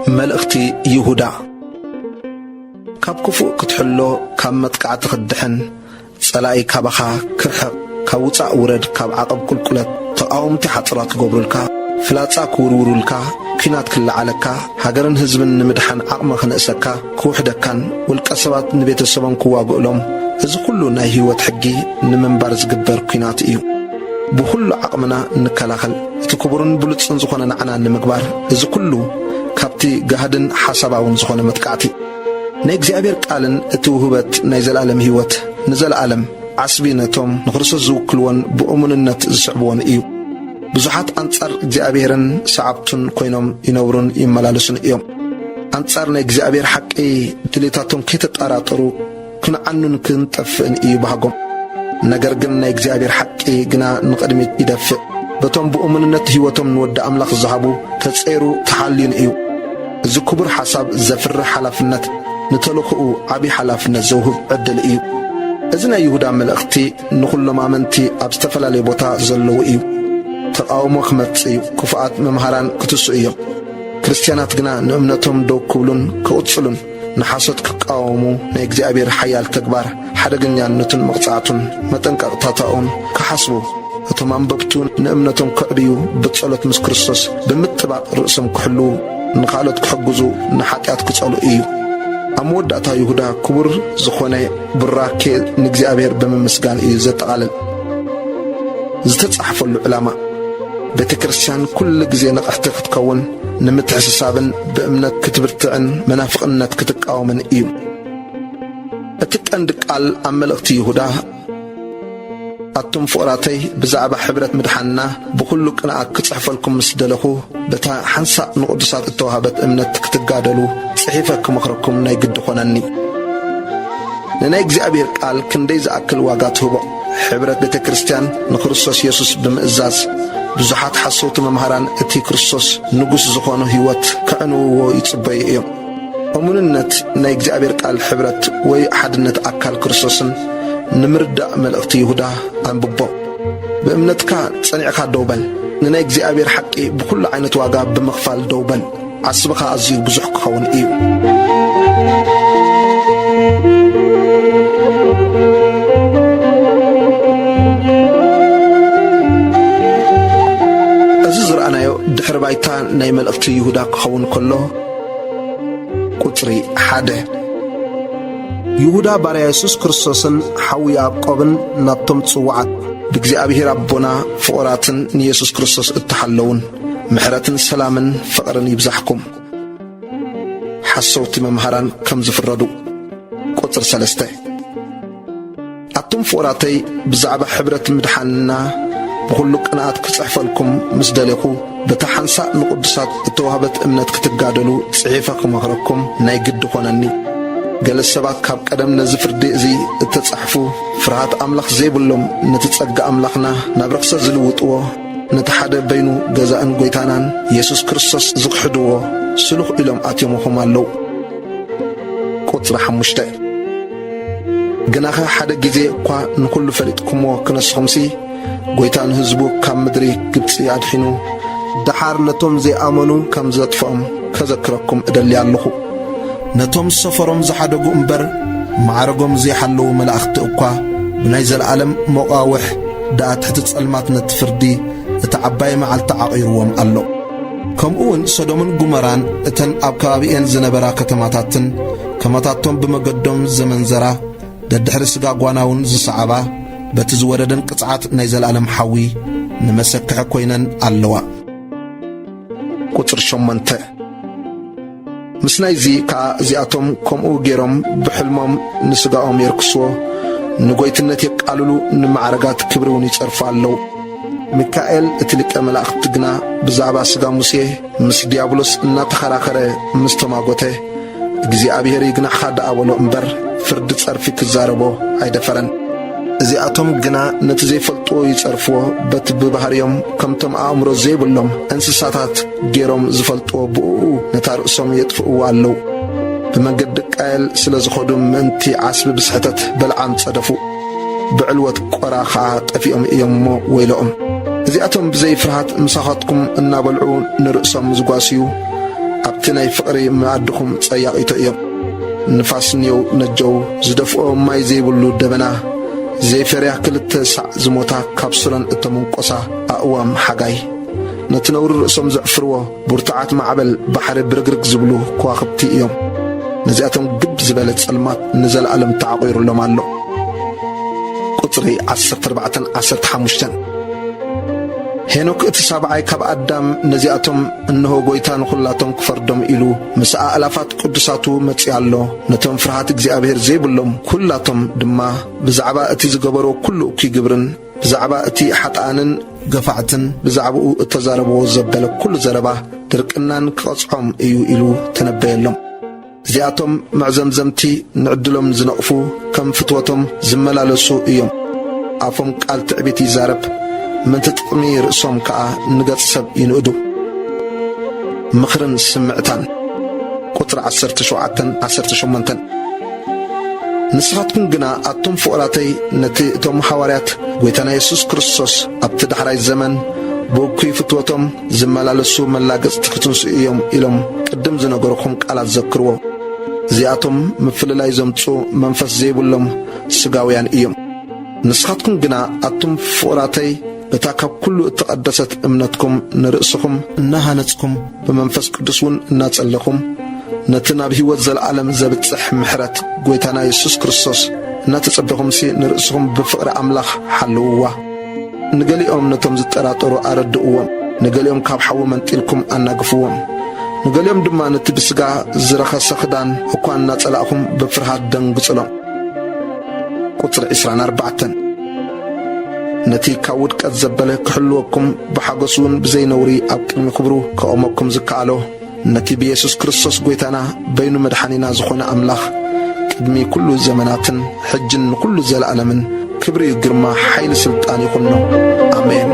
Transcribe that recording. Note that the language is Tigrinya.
ملأختي يهودا كاب كفو كتحلو كاب متقع تخدحن صلاي كابخا كرحق كاوصا ورد كاب عقب كلكلت تقاومتي حطرات قبرلكا فلاصا كورورلكا كينات كلعلكا هاجرن حزبن نمدحن عقم خنسكا كوحدكان والقسبات نبيتسبن كواغلهم እዚ ኩሉ ናይ ህይወት ሕጊ ንምንባር ዝግበር ኩናት እዩ ብኩሉ ዓቕምና ንከላኸል እቲ ክቡርን ብሉጽን ዝኾነ ንዓና ንምግባር እዚ ኩሉ ካብቲ ጋህድን ሓሳባውን ዝኾነ መጥቃዕቲ ናይ እግዚአብሔር ቃልን እቲ ውህበት ናይ ዘላለም ህይወት ንዘላለም ዓስቢ ነቶም ንክርስቶስ ዝውክልዎን ብእሙንነት ዝስዕብዎን እዩ ብዙሓት አንጻር እግዚአብሔርን ሰዓብቱን ኮይኖም ይነብሩን ይመላለሱን እዮም አንጻር ናይ እግዚአብሔር ሓቂ ድሌታቶም ከይተጣራጠሩ كنعنن كنطفئن إيو بهاقم نگر گن نا እግዚአብሔር حقي گنا نقدمت يدفئ بتم بأمنነት ህይወቶም ንወድ አምላኽ ዝሃቡ ተጸይሩ ተሐልዩን እዩ እዚ ክቡር ሐሳብ ዘፍር ሓላፍነት ንተልኽኡ ዓቢ ሓላፍነት ዘውህብ ዕድል እዩ እዚ ናይ ይሁዳ መልእኽቲ ንኹሎም አመንቲ ኣብ ዝተፈላለዩ ቦታ ዘለዉ እዩ ተቃውሞ ክመጽ እዩ ክፉኣት መምሃራን ክትሱ እዮም ክርስቲያናት ግና ንእምነቶም ደው ክብሉን ክቕጽሉን نحاسد كقاومو نا እግዚአብሔር حيال تكبار حدغنيانتن مقصاتن متنققتاتون كحسبو እቶም አንበብቱን ንእምነቶም ከዕብዩ በጸሎት ምስ ክርስቶስ በመተባቅ ርእሶም ክሕሉ ንኻሎት ክሕግዙ ንሓጢያት ክጸሉ እዩ አመወዳእታ ይሁዳ ክቡር ዝኾነ ብራኬ ንእግዚአብሔር በመመስጋን እዩ ዘጠቃለል ዝተጻሕፈሉ ዕላማ ቤተክርስቲያን ኩሉ ግዜ ንቕሕቲ ክትከውን ንምትሕስሳብን በእምነት ክትብርትዕን መናፍቅነት ክትቃወምን እዩ እቲ ቀንዲ ቃል ኣብ መልእኽቲ ይሁዳ ኣቱም ፍቕራተይ ብዛዕባ ሕብረት ምድሓንና ብኩሉ ቅንዓት ክጽሕፈልኩም ምስ ደለኹ በታ ሓንሳእ ንቅዱሳት እተዋሃበት እምነት ክትጋደሉ ጽሒፈ ክመኽረኩም ናይ ግዲ ኾነኒ ንናይ እግዚአብሔር ቃል ክንደይ ዝኣክል ዋጋ ትህቦ ሕብረት ቤተ ክርስቲያን ንክርስቶስ ኢየሱስ ብምእዛዝ ብዙሓት ሓሰውቲ መምሃራን እቲ ክርስቶስ ንጉስ ዝኾነ ህይወት ከዕንውዎ ይጽበዩ እዮም እሙንነት ናይ እግዚአብሔር ቃል ሕብረት ወይ ሓድነት ኣካል ክርስቶስን ንምርዳእ መልእኽቲ ይሁዳ አንብቦ በእምነትካ ጸኒዕካ ደውበል ንናይ እግዚአብሔር ሓቂ ብኩሉ ዓይነት ዋጋ ብምኽፋል ደውበል ዓስብኻ ኣዝዩ ብዙሕ ክኸውን እዩ እዚ ዝረአናዮ ድሕሪ ባይታ ናይ መልእኽቲ ይሁዳ ክኸውን ከሎ ቁጽሪ 1 ይሁዳ ባርያ ኢየሱስ ክርስቶስን ሓዊ ያዕቆብን ናብቶም ጽዋዓት ብእግዚአብሔር አቦና ፍቕራትን ንኢየሱስ ክርስቶስ እተሓለውን ምሕረትን ሰላምን ፍቕርን ይብዛሕኩም ሓሰውቲ መምሃራን ከም ዝፍረዱ ቁጽር 3 ኣቱም ፍቕራተይ ብዛዕባ ሕብረት ምድሓንና ብኩሉ ቅንዓት ክጽሕፈልኩም ምስ ደለኹ በታ ሓንሳእ ንቅዱሳት እተዋሃበት እምነት ክትጋደሉ ጽሒፈ ክመኽረኩም ናይ ግዲ ኾነኒ ገለ ሰባት ካብ ቀደም ነዚ ፍርዲ እዚ እተጻሕፉ ፍርሃት ኣምላኽ ዘይብሎም ነቲ ጸጋ ኣምላኽና ናብ ርክሰት ዝልውጥዎ ነቲ ሓደ በይኑ ገዛእን ጐይታናን ኢየሱስ ክርስቶስ ዝኽሕድዎ ስሉኽ ኢሎም ኣትዮምኹም ኣለዉ ቁጽሪ 5 ግናኸ ሓደ ጊዜ እኳ ንኩሉ ፈሊጥኩምዎ ክነስኹምሲ ጐይታ ንህዝቡ ካብ ምድሪ ግብፂ ኣድሒኑ ደሓር ነቶም ዘይኣመኑ ከም ዘጥፍኦም ከዘክረኩም እደሊ ኣለኹ ነቶም ሰፈሮም ዝሓደጉ እምበር ማዕረጎም ዘይሓለዉ መላእኽቲ እኳ ብናይ ዘለዓለም መቃውሕ ዳኣ ትሕቲ ጸልማት ነቲ ፍርዲ እቲ ዓባይ መዓልቲ ዓቒርዎም ኣሎ ከምኡውን ሶዶምን ጉመራን እተን ኣብ ከባቢአን ዝነበራ ከተማታትን ከመታቶም ብመገዶም ዘመንዘራ ደድሕሪ ስጋ ጓናውን ዝሰዓባ በቲ ዝወረደን ቅጽዓት ናይ ዘለዓለም ሓዊ ንመሰክሒ ኮይነን ኣለዋ ቁጽር 8 ምስናይዚ ከዓ እዚኣቶም ከምኡ ገይሮም ብሕልሞም ንስጋኦም የርክስዎ ንጐይትነት የቃልሉ ንማዕረጋት ክብሪውን ይጸርፉ ኣለዉ ሚካኤል እቲ ሊቀ መላእኽቲ ግና ብዛዕባ ስጋ ሙሴ ምስ ዲያብሎስ እናተኸራኸረ ምስ ተማጐተ እግዚአብሔር ይግናሕኻ ደኣበሎ እምበር ፍርዲ ጸርፊ ክዛረቦ ኣይደፈረን እዚኣቶም ግና ነቲ ዘይፈልጥዎ ይጸርፍዎ በቲ ብባህርዮም ከምቶም ኣእምሮ ዘይብሎም እንስሳታት ገይሮም ዝፈልጥዎ ብኡኡ ነታ ርእሶም የጥፍእዎ ኣለዉ ብመንገዲ ቃየል ስለ ዝኸዱ ምእንቲ ዓስቢ ብስሕተት በልዓም ጸደፉ ብዕልወት ቆራ ኸዓ ጠፊኦም እዮም እሞ ወይሎኦም እዚኣቶም ብዘይ ፍርሃት ምሳኻትኩም እናበልዑ ንርእሶም ዝጓስዩ ኣብቲ ናይ ፍቕሪ መኣድኹም ጸያቒቶ እዮም ንፋስ ንየው ነጀው ዝደፍኦ ማይ ዘይብሉ ደበና ዘይፈርያ ክልተ ሳዕ ዝሞታ ካብ ስረን እተመንቆሳ ኣእዋም ሓጋይ ነቲ ነውሪ ርእሶም ዘዕፍርዎ ቡርትዓት ማዕበል ባሕሪ ብርግርግ ዝብሉ ከዋኽብቲ እዮም ነዚኣቶም ግብ ዝበለ ጸልማት ንዘለዓለም ተዓቒሩሎም ኣሎ ቁጽሪ 14-15 ሄኖክ እቲ ሳብዓይ ካብ ኣዳም ነዚኣቶም እንሆ ጐይታ ንኹላቶም ክፈርዶም ኢሉ ምስ ኣእላፋት ቅዱሳቱ መጺእ ኣሎ ነቶም ፍርሃት እግዚኣብሔር ዘይብሎም ኩላቶም ድማ ብዛዕባ እቲ ዝገበሮ ኩሉ እኩይ ግብርን ብዛዕባ እቲ ሓጣንን ገፋዕትን ብዛዕባኡ እተዛረብዎ ዘበለ ኩሉ ዘረባ ድርቅናን ክቐጽዖም እዩ ኢሉ ተነበየሎም እዚኣቶም መዕዘምዘምቲ ንዕድሎም ዝነቕፉ ከም ፍትወቶም ዝመላለሱ እዮም ኣፎም ቃል ትዕቢት ይዛረብ ምንቲ ጥቕሚ ርእሶም ከዓ ንገጽ ሰብ ይንእዱ ምኽርን ስምዕታን ቁጥሪ 17-18 ንስኻትኩም ግና ኣቶም ፍቕራተይ ነቲ እቶም ሐዋርያት ጐይታና ኢየሱስ ክርስቶስ ኣብቲ ዳሕራይ ዘመን ብእኩይ ፍትወቶም ዝመላለሱ መላገጽቲ ክትንስኡ እዮም ኢሎም ቅድም ዝነገርኩም ቃላት ዘክርዎ እዚኣቶም ምፍልላይ ዘምፁ መንፈስ ዘይብሎም ስጋውያን እዮም ንስኻትኩም ግና ኣቶም ፍቕራተይ በታ ካብ ኩሉ እተቐደሰት እምነትኩም ንርእስኹም እናሃነጽኩም ብመንፈስ ቅዱስውን እናጸለኹም ነቲ ናብ ሕይወት ዘለዓለም ዘብጽሕ ምሕረት ጐይታና ኢየሱስ ክርስቶስ እናተጸበኹምሲ ንርእስኹም ብፍቕሪ ኣምላኽ ሓልውዋ ንገሊኦም ነቶም ዝጠራጠሩ ኣረድእዎም ንገሊኦም ካብ ሓዊ መንጢልኩም ኣናግፍዎም ንገሊኦም ድማ ነቲ ብስጋ ዝረኸሰ ክዳን እኳ እናጸላእኹም ብፍርሃት ደንግጽሎም ቁጽሪ 24 ነቲ ካብ ውድቀት ዘበለ ክሕልወኩም ብሓጐስውን ብዘይነውሪ ኣብ ቅድሚ ክብሩ ከቆመኩም ዝከኣሎ ነቲ ብኢየሱስ ክርስቶስ ጐይታና በይኑ መድሓኒና ዝኾነ ኣምላኽ ቅድሚ ኩሉ ዘመናትን ሕጅን ንኩሉ ዘለዓለምን ክብሪ ግርማ ሓይሊ ስልጣን ይኹኖ ኣሜን